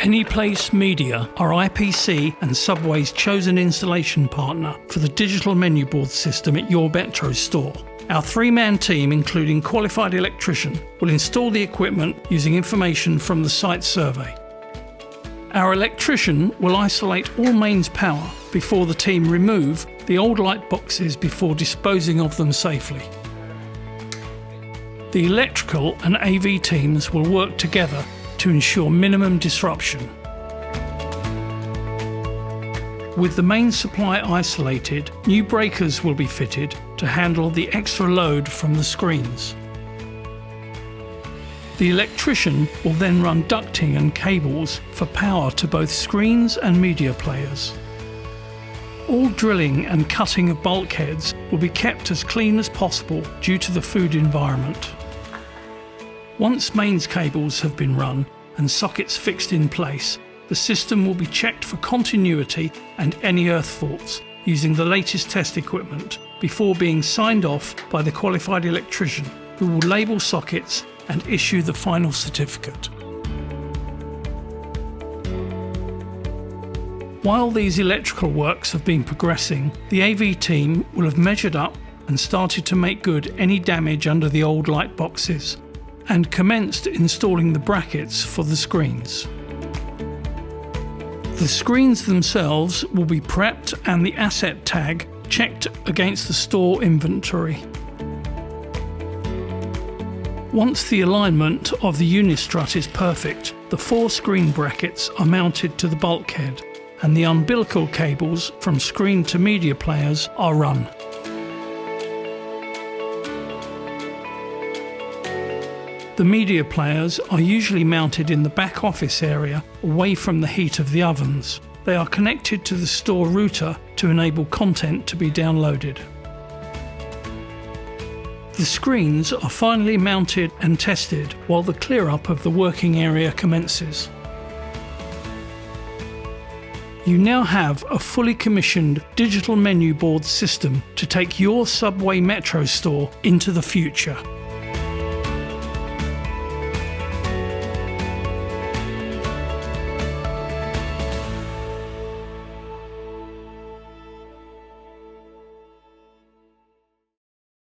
Anyplace Media are IPC and Subway's chosen installation partner for the digital menu board system at your Metro store. Our three-man team, including qualified electrician, will install the equipment using information from the site survey. Our electrician will isolate all mains power before the team remove the old light boxes before disposing of them safely. The electrical and AV teams will work together to ensure minimum disruption. With the main supply isolated, new breakers will be fitted to handle the extra load from the screens. The electrician will then run ducting and cables for power to both screens and media players. All drilling and cutting of bulkheads will be kept as clean as possible due to the food environment. Once mains cables have been run and sockets fixed in place, the system will be checked for continuity and any earth faults using the latest test equipment before being signed off by the qualified electrician, who will label sockets and issue the final certificate. While these electrical works have been progressing, the AV team will have measured up and started to make good any damage under the old light boxes, and commenced installing the brackets for the screens. The screens themselves will be prepped and the asset tag checked against the store inventory. Once the alignment of the unistrut is perfect, the 4 screen brackets are mounted to the bulkhead and the umbilical cables from screen to media players are run. The media players are usually mounted in the back office area away from the heat of the ovens. They are connected to the store router to enable content to be downloaded. The screens are finally mounted and tested while the clear-up of the working area commences. You now have a fully commissioned digital menu board system to take your Subway Metro store into the future.